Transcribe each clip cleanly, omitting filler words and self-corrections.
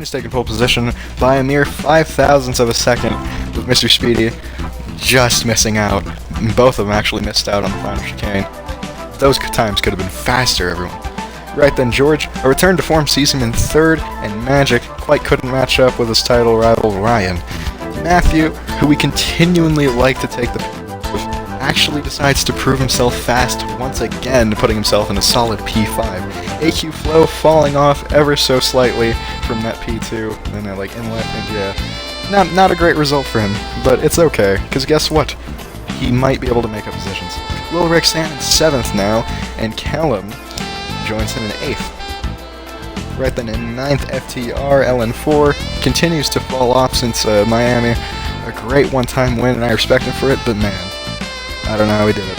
is taking pole position by a mere 5,000ths of a second, with Mr. Speedy just missing out. Both of them actually missed out on the final chicane. Those times could have been faster, everyone. Right then, George, a return to form sees him in third, and Magic quite couldn't match up with his title rival Ryan. Matthew, who we continually like to take the actually decides to prove himself fast once again, putting himself in a solid P5. AQ Flow falling off ever so slightly from that P2, and then inlet, and yeah, not a great result for him, but it's okay, because guess what? He might be able to make up positions. Will Rick stand in 7th now, and Callum joins him in 8th. Right then in 9th, FTR LN4 continues to fall off since Miami. A great one-time win, and I respect him for it, but man, I don't know how he did it.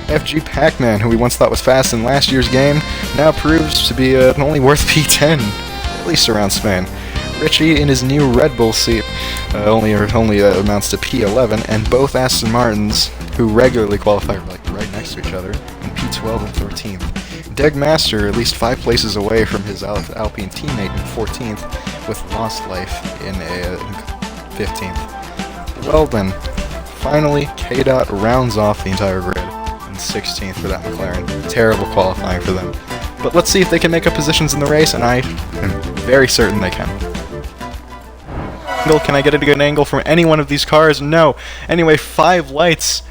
FG Pac-Man, who we once thought was fast in last year's game, now proves to be only worth P10, at least around Spain. Richie in his new Red Bull seat only amounts to P11, and both Aston Martins, who regularly qualify right next to each other, in P12 and 13th. Deg Master, at least 5 places away from his Alpine teammate in 14th, with Lost Life in 15th. Well then, finally, K-Dot rounds off the entire grid in 16th for that McLaren. Terrible qualifying for them. But let's see if they can make up positions in the race, and I am very certain they can. Can I get a good angle from any one of these cars? No. Anyway, 5 lights,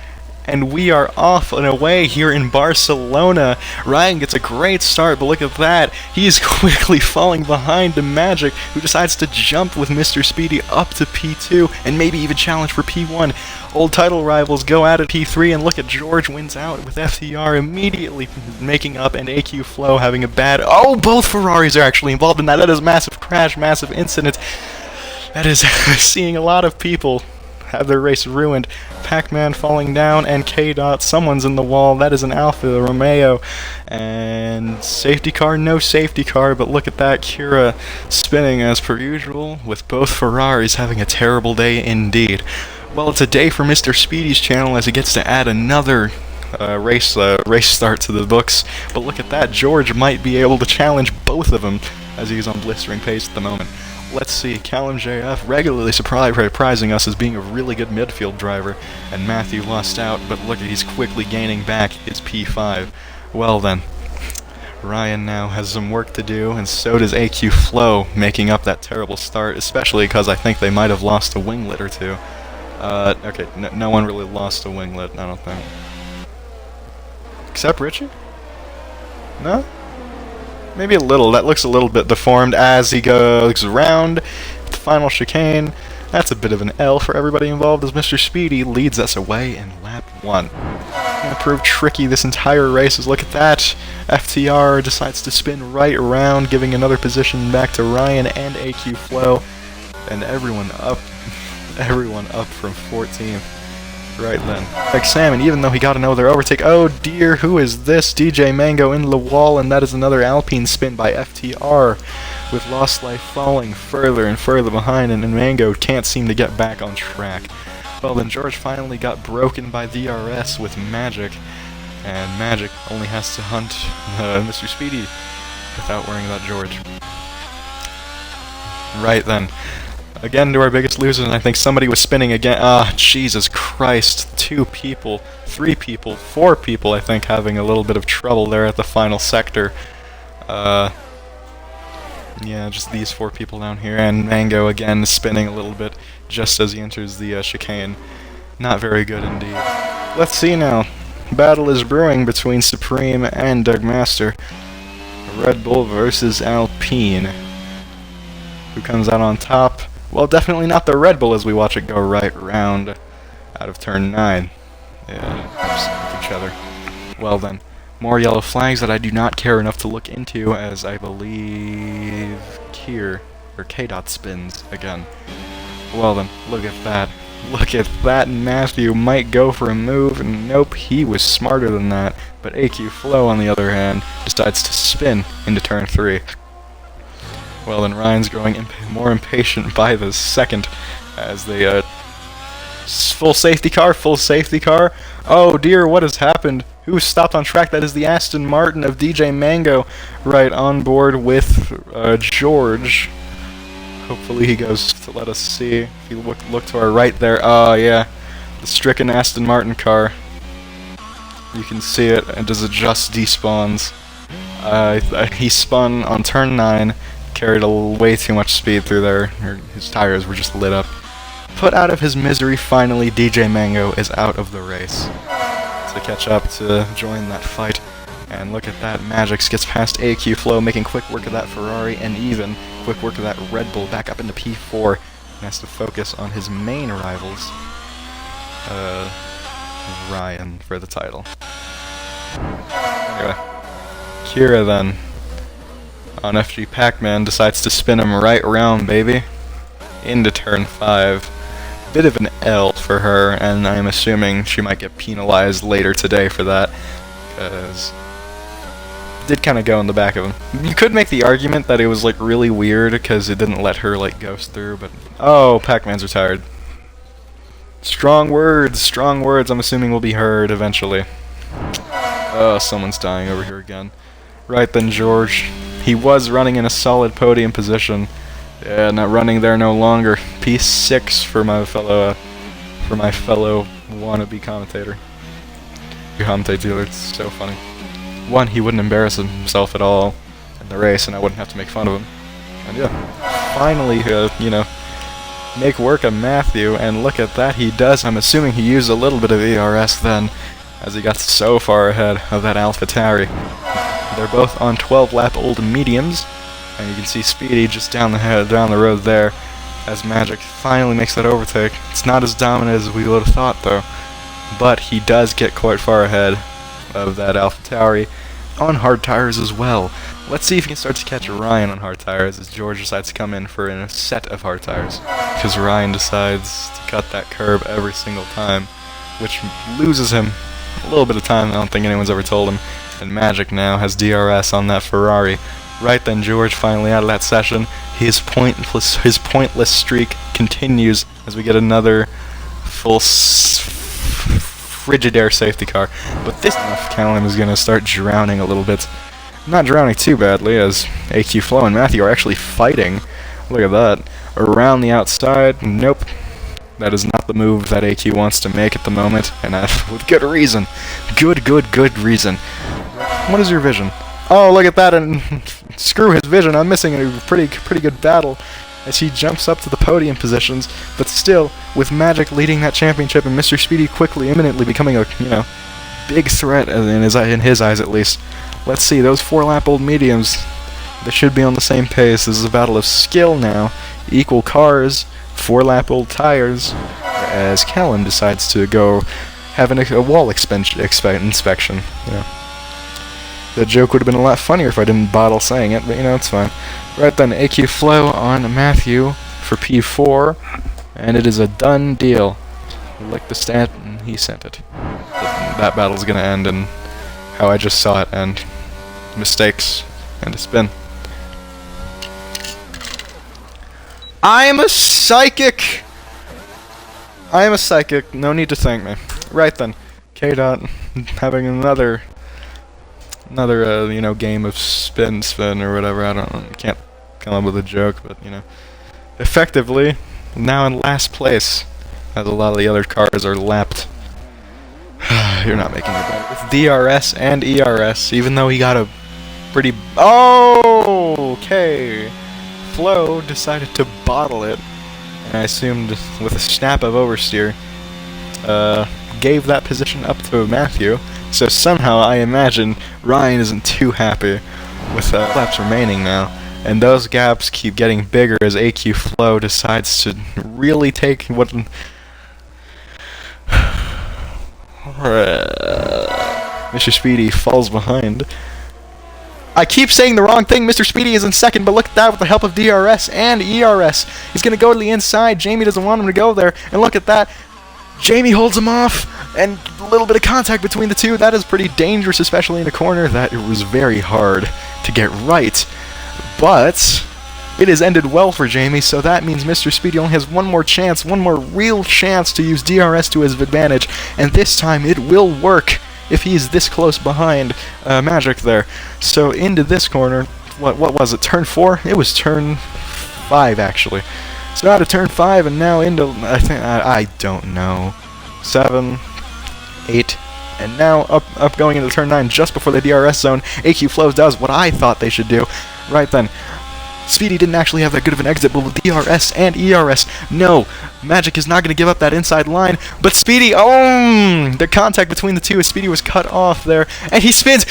and we are off and away here in Barcelona. Ryan gets a great start, but look at that. He is quickly falling behind to Magic, who decides to jump with Mr. Speedy up to P2, and maybe even challenge for P1. Old title rivals go at it P3, and look at George wins out with FTR immediately making up, and AQ Flow having a bad... Oh, both Ferraris are actually involved in that. That is a massive crash, massive incident. That is seeing a lot of people have their race ruined. Pac-Man falling down, and K-Dot, someone's in the wall. That is an Alfa Romeo. And safety car, no safety car, but look at that, Kira spinning as per usual, with both Ferraris having a terrible day indeed. Well, it's a day for Mr. Speedy's channel as he gets to add another race start to the books. But look at that, George might be able to challenge both of them as he's on blistering pace at the moment. Let's see, Callum JF regularly surprising us as being a really good midfield driver, and Matthew lost out, but look, he's quickly gaining back his P5. Well then, Ryan now has some work to do, and so does AQ Flow, making up that terrible start, especially because I think they might have lost a winglet or two. Okay, no one really lost a winglet, I don't think. Except Richie? No? Maybe a little. That looks a little bit deformed as he goes around the final chicane. That's a bit of an L for everybody involved as Mr. Speedy leads us away in lap 1. Gonna prove tricky this entire race is look at that. FTR decides to spin right around, giving another position back to Ryan and AQ Flow. And everyone up from 14th. Right then. Like Salmon, even though he got another overtake. Oh dear, who is this? DJ Mango into the wall, and that is another Alpine spin by FTR, with Lost Life falling further and further behind, and Mango can't seem to get back on track. Well then, George finally got broken by DRS with Magic, and Magic only has to hunt Mr. Speedy without worrying about George. Right then. Again to our biggest loser, and I think somebody was spinning again. Ah, Jesus Christ. 2 people, 3 people, 4 people, I think, having a little bit of trouble there at the final sector. Yeah, just these 4 people down here, and Mango again spinning a little bit just as he enters the chicane. Not very good indeed. Let's see now. Battle is brewing between Supreme and Doug Master. Red Bull versus Alpine. Who comes out on top? Well, definitely not the Red Bull as we watch it go right round out of turn 9. Yeah, with each other. Well then, more yellow flags that I do not care enough to look into, as I believe K-Dot spins again. Well then, look at that. Look at that, Matthew might go for a move, and nope, he was smarter than that. But AQ Flow, on the other hand, decides to spin into turn 3. Well, then Ryan's growing more impatient by the second as they, full safety car. Oh dear, what has happened? Who stopped on track? That is the Aston Martin of DJ Mango, right on board with George. Hopefully he goes to let us see. If you look to our right there, oh yeah, the stricken Aston Martin car. You can see it, and as it just despawns. He spun on turn 9, carried way too much speed through there. His tires were just lit up. Put out of his misery, finally, DJ Mango is out of the race to catch up to join that fight. And look at that, Magix gets past AQ Flow, making quick work of that Ferrari, and even quick work of that Red Bull back up into P4, and has to focus on his main rivals, Ryan, for the title. Anyway, Kira then, on FG Pac-Man, decides to spin him right round, baby, into turn 5. Bit of an L for her, and I'm assuming she might get penalized later today for that, because did kind of go in the back of him. You could make the argument that it was like really weird because it didn't let her like ghost through, but oh, Pac-Man's retired. Strong words, I'm assuming will be heard eventually. Oh, someone's dying over here again. Right then, George. He was running in a solid podium position. Yeah, not running there no longer. P6 for my fellow wannabe commentator. It's so funny. One, he wouldn't embarrass himself at all in the race, and I wouldn't have to make fun of him. And yeah, finally, you know, make work of Matthew, and look at that, he does. I'm assuming he used a little bit of ERS then, as he got so far ahead of that AlphaTauri. They're both on 12-lap old mediums, and you can see Speedy just down the road there, as Magic finally makes that overtake. It's not as dominant as we would have thought, though, but he does get quite far ahead of that AlphaTauri on hard tires as well. Let's see if he can start to catch Ryan on hard tires as George decides to come in for a set of hard tires, because Ryan decides to cut that curb every single time, which loses him a little bit of time. I don't think anyone's ever told him. And Magic now has DRS on that Ferrari. Right then, George finally out of that session. His pointless streak continues as we get another full Frigidaire safety car. But this time, Callum is going to start drowning a little bit. Not drowning too badly, as AQ Flow and Matthew are actually fighting. Look at that. Around the outside. Nope. That is not the move that AQ wants to make at the moment, and with good reason. Good reason. What is your vision? Oh, look at that, and screw his vision. I'm missing a pretty good battle as he jumps up to the podium positions, but still, with Magic leading that championship and Mr. Speedy quickly, imminently becoming a, you know, big threat in his eyes at least. Let's see, those 4-lap old mediums, they should be on the same pace. This is a battle of skill now. Equal cars, 4-lap old tires, as Callum decides to go having a wall inspection. You know. The joke would have been a lot funnier if I didn't bottle saying it, but you know, it's fine. Right then, AQ Flow on Matthew for P4, and it is a done deal. Like the stat, and he sent it. That battle's gonna end in how I just saw it end. Mistakes and a spin. I am a psychic! No need to thank me. Right then, K-Dot having another you know, game of spin or whatever. I don't know. Can't come up with a joke, but you know, effectively now in last place, as a lot of the other cars are lapped. You're not making it better with DRS and ERS, even though he got a pretty. Oh, okay. Flo decided to bottle it, and I assumed with a snap of oversteer, gave that position up to Matthew. So somehow I imagine Ryan isn't too happy with laps remaining now, and those gaps keep getting bigger as AQ Flow decides to really take what Mr. Speedy falls behind. I keep saying the wrong thing. Mr. Speedy is in second, but look at that with the help of DRS and ERS. He's going to go to the inside. Jamie doesn't want him to go there, and look at that. Jamie holds him off, and a little bit of contact between the two. That is pretty dangerous, especially in a corner that it was very hard to get right. But it has ended well for Jamie, so that means Mr. Speedy only has one more chance, one more real chance to use DRS to his advantage, and this time it will work if he's this close behind Magic there. So into this corner, what was it, turn 4? It was turn 5 actually. So out of turn 5 and now into, I don't know, 7, 8, and now up going into turn 9 just before the DRS zone. AQ Flows does what I thought they should do. Right then, Speedy didn't actually have that good of an exit, but with DRS and ERS, no, Magic is not going to give up that inside line, but Speedy, the contact between the two as Speedy was cut off there, and he spins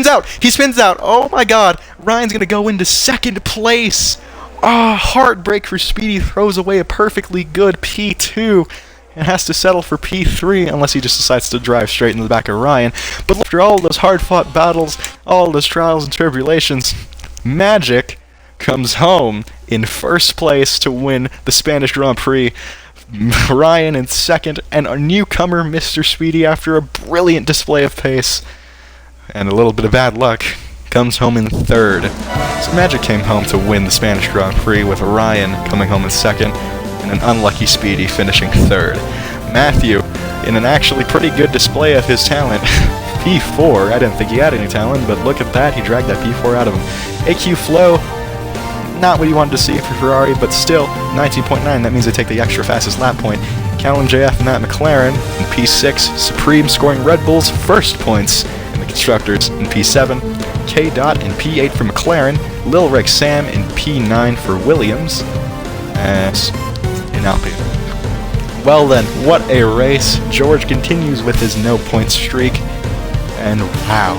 out, oh my god, Ryan's going to go into second place. Heartbreak for Speedy, throws away a perfectly good P2, and has to settle for P3 unless he just decides to drive straight into the back of Ryan. But after all those hard-fought battles, all those trials and tribulations, Magic comes home in first place to win the Spanish Grand Prix. Ryan in second, and our newcomer, Mr. Speedy, after a brilliant display of pace and a little bit of bad luck, comes home in third. So Magic came home to win the Spanish Grand Prix, with Ryan coming home in second, and an unlucky Speedy finishing third. Matthew, in an actually pretty good display of his talent, P4, I didn't think he had any talent, but look at that, he dragged that P4 out of him. AQ Flow, not what you wanted to see for Ferrari, but still, 19.9, that means they take the extra fastest lap point. Callum JF and Matt McLaren in P6, Supreme scoring Red Bull's first points in the Constructors in P7, K. Dot in P8 for McLaren, Lil Rick Sam in P9 for Williams, and in Alpine. Well then, what a race. George continues with his no-point streak, and wow.